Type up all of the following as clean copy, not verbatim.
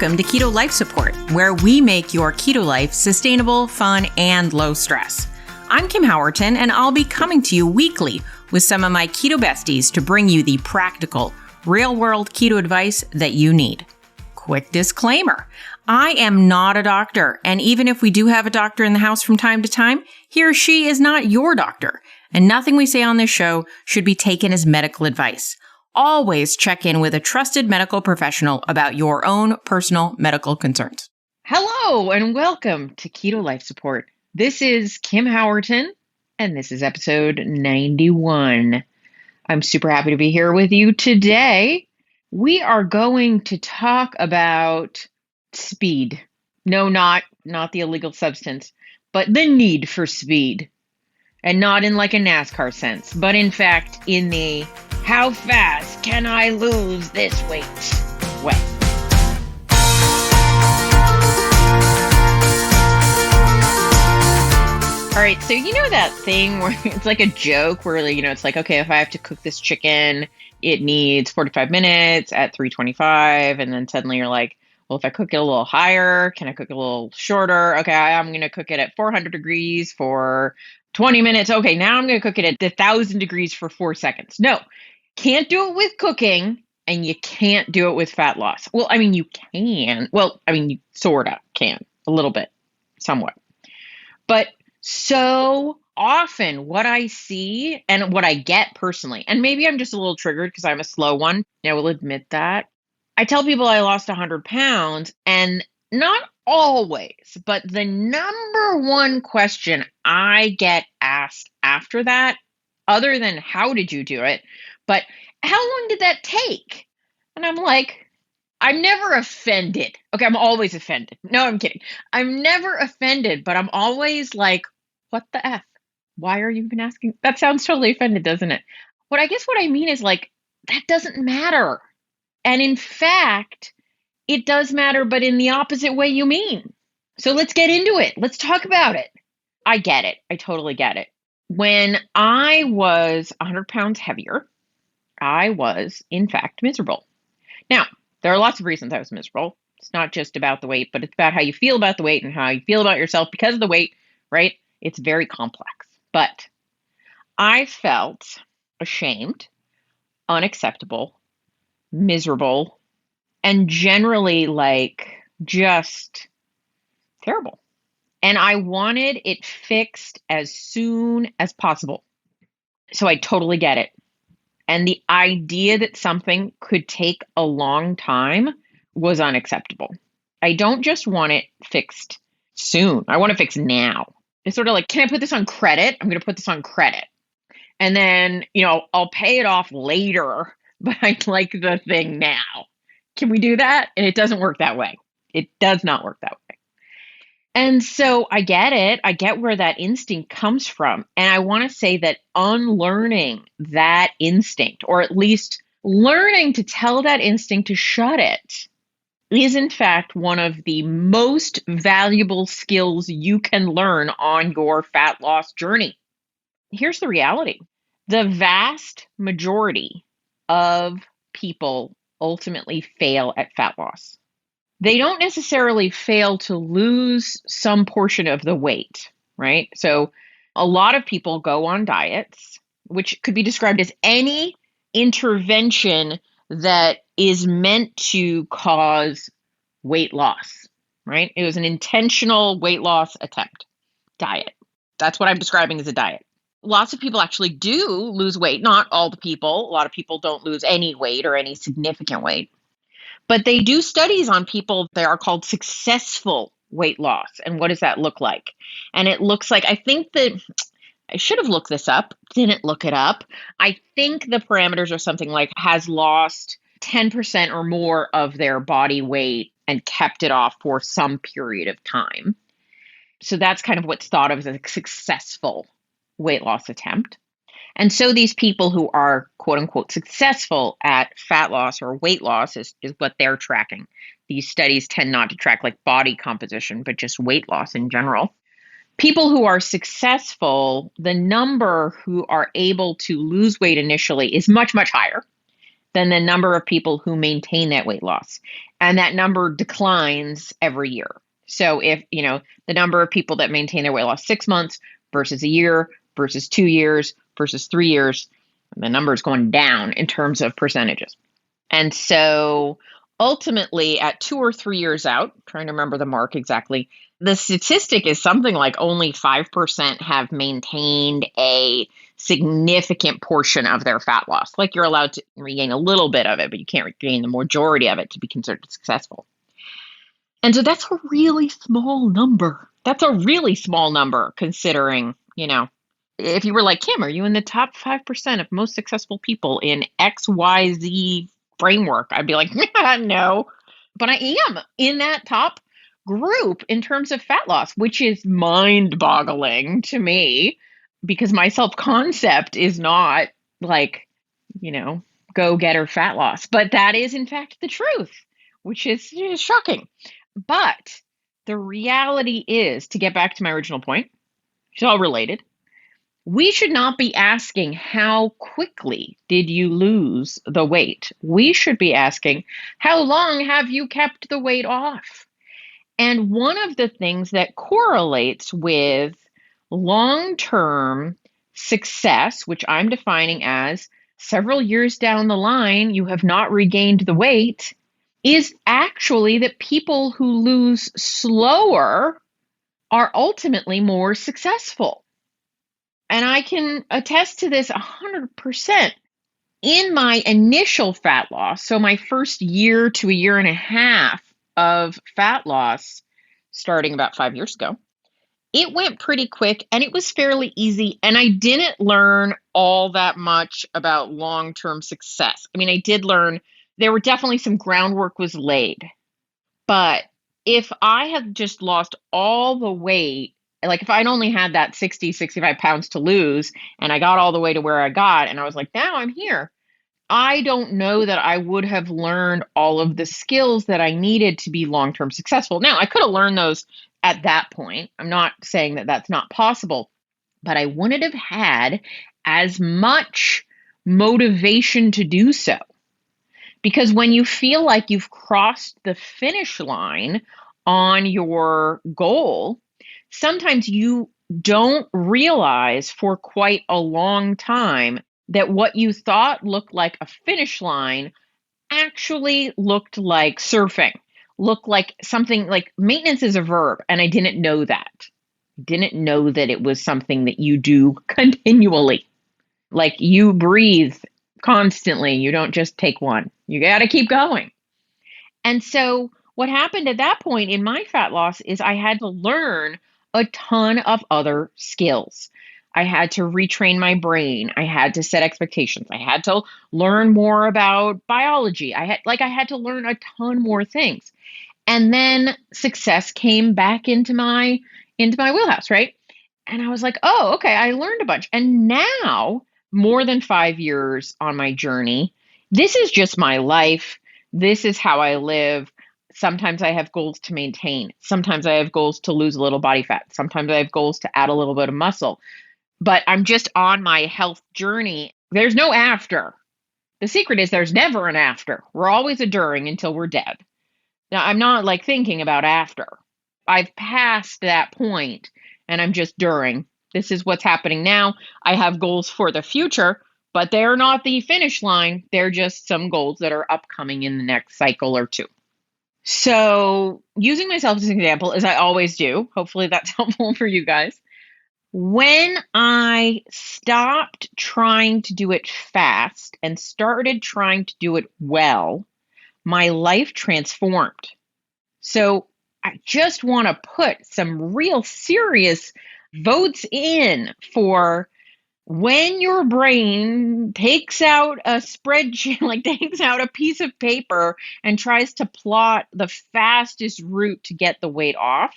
Welcome to Keto Life Support, where we make your keto life sustainable, fun, and low stress. I'm Kim Howerton, and I'll be coming to you weekly with some of my keto besties to bring you the practical, real-world keto advice that you need. Quick disclaimer, I am not a doctor, and even if we do have a doctor in the house from time to time, he or she is not your doctor, and nothing we say on this show should be taken as medical advice. Always check in with a trusted medical professional about your own personal medical concerns. Hello and welcome to Keto Life Support. This is Kim Howerton and this is episode 91. I'm super happy to be here with you today. We are going to talk about speed. No, not the illegal substance, but the need for speed. And not in like a NASCAR sense, but in fact in the how fast can I lose this weight way. All right, so you know that thing where it's like a joke where, it's like, okay, if I have to cook this chicken, it needs 45 minutes at 325. And then suddenly you're like, well, if I cook it a little higher, can I cook it a little shorter? Okay, I'm going to cook it at 400 degrees for 20 minutes. Okay, now I'm going to cook it at 1,000 degrees for 4 seconds. No, can't do it with cooking, and you can't do it with fat loss. Well, I mean, you can. Well, I mean, you sort of can, a little bit, somewhat. But so often what I see and what I get personally, and maybe I'm just a little triggered because I'm a slow one, I will admit that. I tell people I lost 100 pounds, and not always, but the number one question I get asked after that, other than how did you do it, but how long did that take? And I'm like, I'm never offended. Okay, I'm always offended. No, I'm kidding. I'm never offended, but I'm always like, what the F? Why are you even asking? That sounds totally offended, doesn't it? What I mean is like, that doesn't matter. And in fact, it does matter, but in the opposite way you mean. So let's get into it. Let's talk about it. I get it. I totally get it. When I was 100 pounds heavier, I was, in fact, miserable. Now, there are lots of reasons I was miserable. It's not just about the weight, but it's about how you feel about the weight and how you feel about yourself because of the weight, right? It's very complex. But I felt ashamed, unacceptable, miserable, and generally just terrible. And I wanted it fixed as soon as possible. So I totally get it. And the idea that something could take a long time was unacceptable. I don't just want it fixed soon. I want it fixed now. It's sort of like, can I put this on credit? I'm going to put this on credit. And then, I'll pay it off later, but I'd like the thing now. Can we do that? And it doesn't work that way. It does not work that way. And so I get it. I get where that instinct comes from. And I want to say that unlearning that instinct, or at least learning to tell that instinct to shut it, is in fact one of the most valuable skills you can learn on your fat loss journey. Here's the reality. The vast majority of people ultimately fail at fat loss. They don't necessarily fail to lose some portion of the weight, right? So a lot of people go on diets, which could be described as any intervention that is meant to cause weight loss, right? It was an intentional weight loss attempt, diet. That's what I'm describing as a diet. Lots of people actually do lose weight. Not all the people. A lot of people don't lose any weight or any significant weight. But they do studies on people that are called successful weight loss. And what does that look like? And it looks like, I think that I should have looked this up, didn't look it up. I think the parameters are something like has lost 10% or more of their body weight and kept it off for some period of time. So that's kind of what's thought of as a successful weight loss attempt. And so these people who are quote unquote successful at fat loss or weight loss is what they're tracking. These studies tend not to track like body composition, but just weight loss in general. People who are successful, the number who are able to lose weight initially is much, much higher. than the number of people who maintain that weight loss. And that number declines every year. So if, the number of people that maintain their weight loss 6 months versus a year versus 2 years versus 3 years, the number is going down in terms of percentages. And so ultimately at 2 or 3 years out, trying to remember the mark exactly, the statistic is something like only 5% have maintained a significant portion of their fat loss. Like you're allowed to regain a little bit of it, but you can't regain the majority of it to be considered successful. And so that's a really small number. That's a really small number considering, if you were like, Kim, are you in the top 5% of most successful people in XYZ framework? I'd be like, no, but I am in that top group in terms of fat loss, which is mind-boggling to me because my self-concept is not like, go-getter fat loss. But that is, in fact, the truth, which is shocking. But the reality is, to get back to my original point, it's all related. We should not be asking, how quickly did you lose the weight? We should be asking, how long have you kept the weight off? And one of the things that correlates with long-term success, which I'm defining as several years down the line, you have not regained the weight, is actually that people who lose slower are ultimately more successful. And I can attest to this 100%. In my initial fat loss, so my first year to a year and a half of fat loss, starting about 5 years ago, it went pretty quick and it was fairly easy. And I didn't learn all that much about long-term success. I mean, I did learn there were definitely some groundwork was laid. But if I had just lost all the weight, like if I'd only had that 60, 65 pounds to lose and I got all the way to where I got and I was like, now I'm here, I don't know that I would have learned all of the skills that I needed to be long-term successful. Now, I could have learned those at that point. I'm not saying that that's not possible, but I wouldn't have had as much motivation to do so. Because when you feel like you've crossed the finish line on your goal, sometimes you don't realize for quite a long time that what you thought looked like a finish line actually looked like surfing, looked like something like maintenance is a verb. And I didn't know that. Didn't know that it was something that you do continually. Like you breathe constantly. You don't just take one. You got to keep going. And so what happened at that point in my fat loss is I had to learn a ton of other skills. I had to retrain my brain. I had to set expectations. I had to learn more about biology. I had to learn a ton more things. And then success came back into my wheelhouse, right? And I was like, oh, okay, I learned a bunch. And now, more than 5 years on my journey, this is just my life. This is how I live. Sometimes I have goals to maintain. Sometimes I have goals to lose a little body fat. Sometimes I have goals to add a little bit of muscle. But I'm just on my health journey. There's no after. The secret is there's never an after. We're always a during until we're dead. Now, I'm not like thinking about after. I've passed that point and I'm just during. This is what's happening now. I have goals for the future, but they're not the finish line. They're just some goals that are upcoming in the next cycle or two. So using myself as an example, as I always do, hopefully that's helpful for you guys. When I stopped trying to do it fast and started trying to do it well, my life transformed. So I just want to put some real serious votes in for when your brain takes out a spreadsheet, like takes out a piece of paper and tries to plot the fastest route to get the weight off.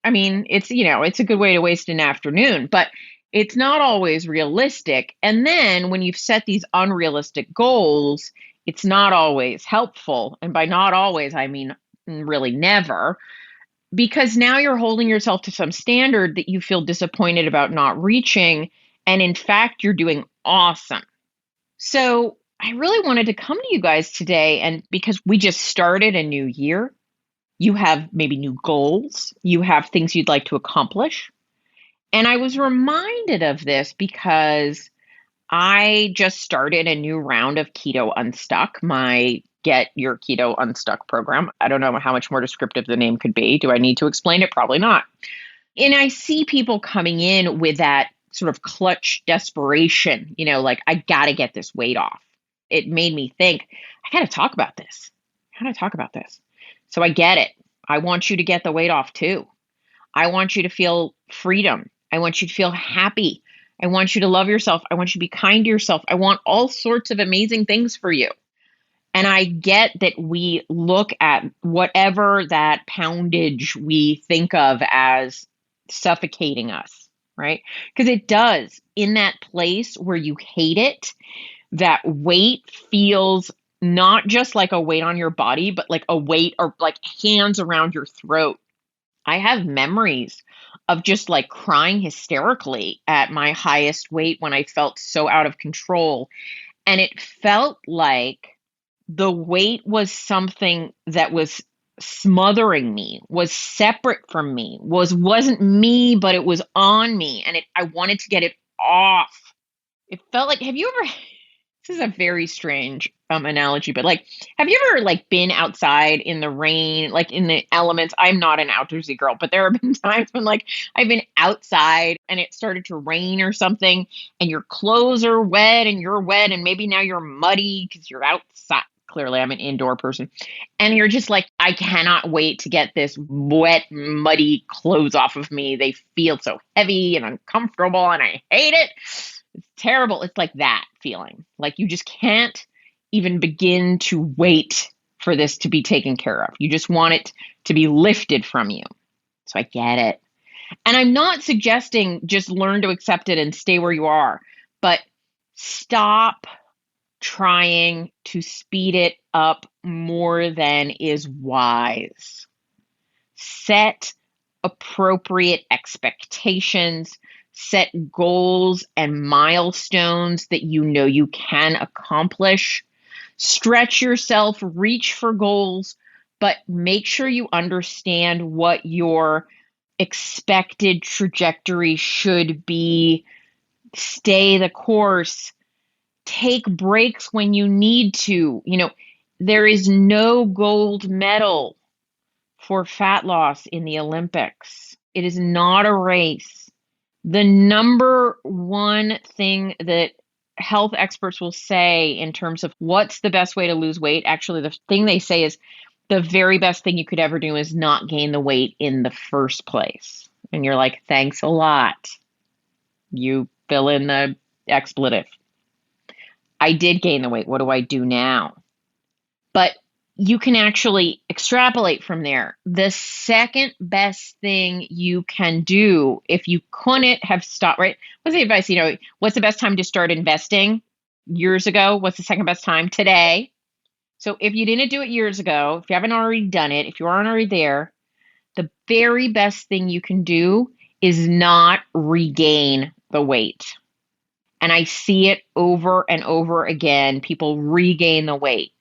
I mean, it's a good way to waste an afternoon, but it's not always realistic. And then when you've set these unrealistic goals, it's not always helpful. And by not always, I mean really never, because now you're holding yourself to some standard that you feel disappointed about not reaching. And in fact, you're doing awesome. So I really wanted to come to you guys today, and because we just started a new year, you have maybe new goals, you have things you'd like to accomplish. And I was reminded of this because I just started a new round of Keto Unstuck, my Get Your Keto Unstuck program. I don't know how much more descriptive the name could be. Do I need to explain it? Probably not. And I see people coming in with that sort of clutch desperation, like, I got to get this weight off. It made me think, I got to talk about this. I got to talk about this. So I get it. I want you to get the weight off too. I want you to feel freedom. I want you to feel happy. I want you to love yourself. I want you to be kind to yourself. I want all sorts of amazing things for you. And I get that we look at whatever that poundage we think of as suffocating us, right? Because it does. In that place where you hate it, that weight feels not just like a weight on your body, but like a weight or like hands around your throat. I have memories of just like crying hysterically at my highest weight when I felt so out of control. And it felt like the weight was something that was smothering me, was separate from me, wasn't me, but it was on me. And I wanted to get it off. It felt like, have you ever, this is a very strange analogy, but like, have you ever like been outside in the rain, like in the elements? I'm not an outdoorsy girl, but there have been times when like I've been outside and it started to rain or something, and your clothes are wet and you're wet, and maybe now you're muddy because you're outside. Clearly, I'm an indoor person. And you're just like, I cannot wait to get this wet, muddy clothes off of me. They feel so heavy and uncomfortable, and I hate it. It's terrible. It's like that feeling. Like you just can't even begin to wait for this to be taken care of. You just want it to be lifted from you. So I get it. And I'm not suggesting just learn to accept it and stay where you are, but stop trying to speed it up more than is wise. Set appropriate expectations, set goals and milestones that you know you can accomplish. Stretch yourself, reach for goals, but make sure you understand what your expected trajectory should be. Stay the course. Take breaks when you need to. There is no gold medal for fat loss in the Olympics. It is not a race. The number one thing that health experts will say in terms of what's the best way to lose weight, actually, the thing they say is the very best thing you could ever do is not gain the weight in the first place. And you're like, thanks a lot. You fill in the expletive. I did gain the weight. What do I do now? But you can actually extrapolate from there. The second best thing you can do if you couldn't have stopped, right? What's the advice? What's the best time to start investing? Years ago. What's the second best time? Today. So if you didn't do it years ago, if you haven't already done it, if you aren't already there, the very best thing you can do is not regain the weight. And I see it over and over again. People regain the weight.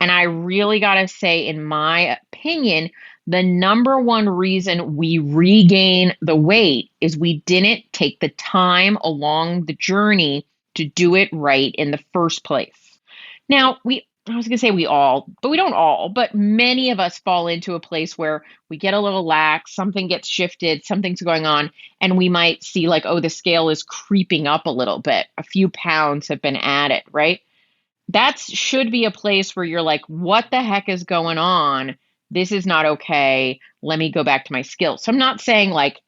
And I really got to say, in my opinion, the number one reason we regain the weight is we didn't take the time along the journey to do it right in the first place. Now, I was going to say we all, but we don't all, but many of us fall into a place where we get a little lax, something gets shifted, something's going on, and we might see like, oh, the scale is creeping up a little bit. A few pounds have been added, right? That should be a place where you're like, what the heck is going on? This is not okay. Let me go back to my skills. So I'm not saying like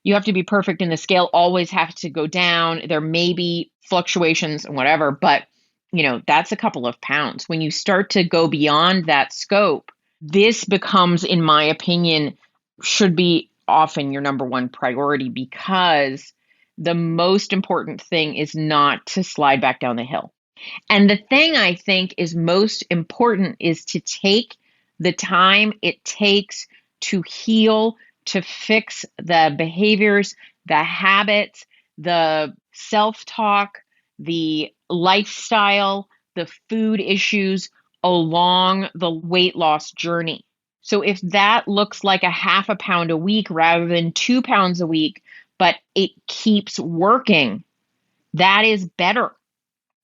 you have to be perfect and the scale always has to go down. There may be fluctuations and whatever, but that's a couple of pounds. When you start to go beyond that scope, this becomes, in my opinion, should be often your number one priority, because the most important thing is not to slide back down the hill. And the thing I think is most important is to take the time it takes to heal, to fix the behaviors, the habits, the self-talk, the lifestyle, the food issues along the weight loss journey. So if that looks like a half a pound a week rather than 2 pounds a week, but it keeps working, that is better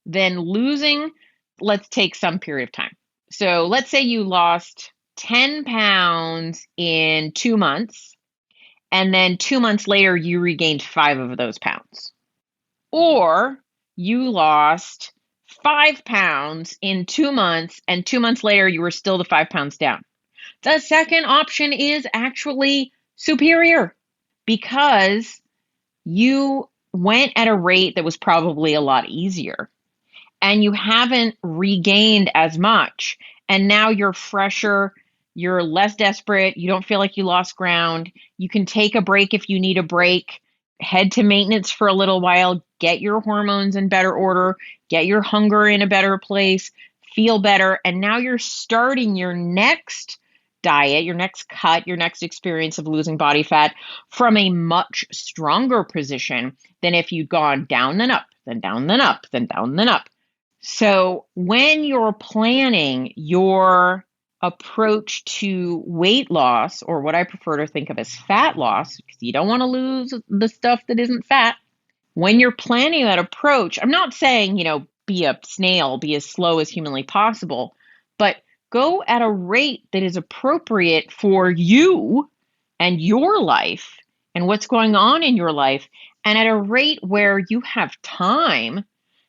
than losing, let's take some period of time. So let's say you lost 10 pounds in 2 months, and then 2 months later, you regained 5 of those pounds. Or you lost 5 pounds in 2 months, and 2 months later, you were still the 5 pounds down. The second option is actually superior because you went at a rate that was probably a lot easier and you haven't regained as much. And now you're fresher, you're less desperate, you don't feel like you lost ground. You can take a break if you need a break, head to maintenance for a little while, get your hormones in better order, get your hunger in a better place, feel better. And now you're starting your next diet, your next cut, your next experience of losing body fat from a much stronger position than if you'd gone down, then up, then down, then up, then down, then up. So when you're planning your approach to weight loss, or what I prefer to think of as fat loss, because you don't want to lose the stuff that isn't fat. When you're planning that approach, I'm not saying, be a snail, be as slow as humanly possible, but go at a rate that is appropriate for you and your life and what's going on in your life, and at a rate where you have time.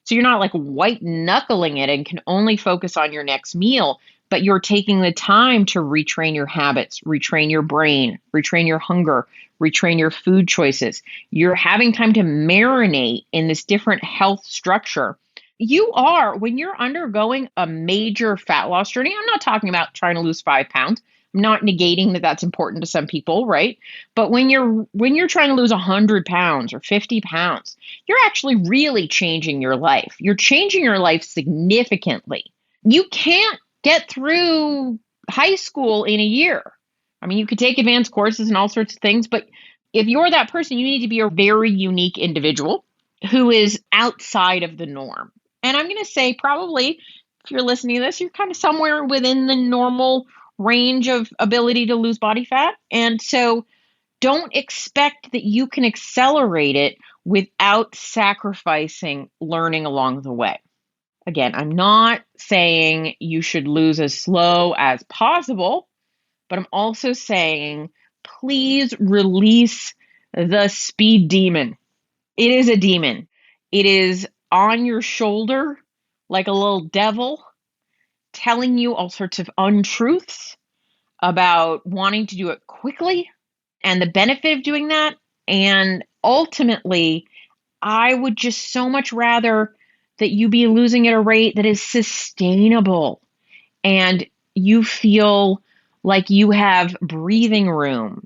So you're not like white knuckling it and can only focus on your next meal, but you're taking the time to retrain your habits, retrain your brain, retrain your hunger, retrain your food choices. You're having time to marinate in this different health structure. When you're undergoing a major fat loss journey, I'm not talking about trying to lose 5 pounds. I'm not negating that that's important to some people, right? But when you're trying to lose 100 pounds or 50 pounds, you're actually really changing your life. You're changing your life significantly. You can't get through high school in a year. I mean, you could take advanced courses and all sorts of things, but if you're that person, you need to be a very unique individual who is outside of the norm. And I'm going to say probably, if you're listening to this, you're kind of somewhere within the normal range of ability to lose body fat. And so don't expect that you can accelerate it without sacrificing learning along the way. Again, I'm not saying you should lose as slow as possible, but I'm also saying please release the speed demon. It is a demon. It is on your shoulder like a little devil telling you all sorts of untruths about wanting to do it quickly and the benefit of doing that. And ultimately, I would just so much rather that you be losing at a rate that is sustainable and you feel like you have breathing room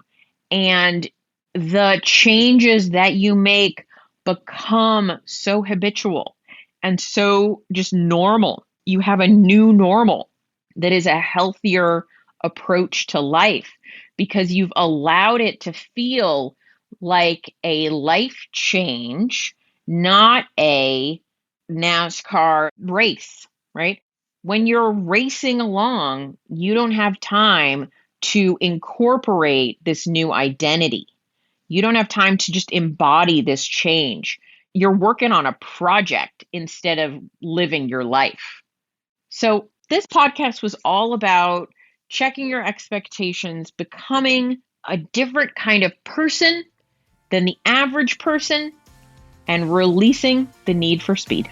and the changes that you make become so habitual and so just normal. You have a new normal that is a healthier approach to life because you've allowed it to feel like a life change, not a NASCAR race, right? When you're racing along, you don't have time to incorporate this new identity. You don't have time to just embody this change. You're working on a project instead of living your life. So this podcast was all about checking your expectations, becoming a different kind of person than the average person, and releasing the need for speed.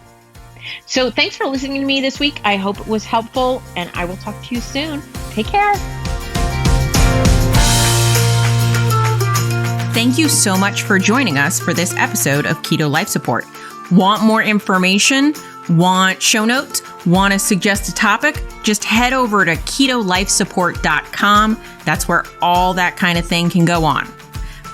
So thanks for listening to me this week. I hope it was helpful, and I will talk to you soon. Take care. Thank you so much for joining us for this episode of Keto Life Support. Want more information? Want show notes? Want to suggest a topic? Just head over to ketolifesupport.com. That's where all that kind of thing can go on.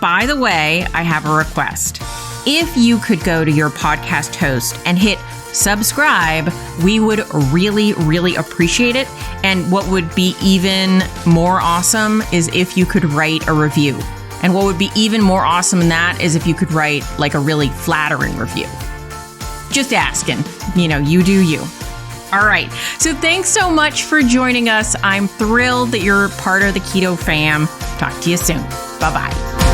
By the way, I have a request. If you could go to your podcast host and hit subscribe, we would really, really appreciate it. And what would be even more awesome is if you could write a review. And what would be even more awesome than that is if you could write like a really flattering review. Just asking, you do you. All right. So thanks so much for joining us. I'm thrilled that you're part of the Keto fam. Talk to you soon. Bye-bye.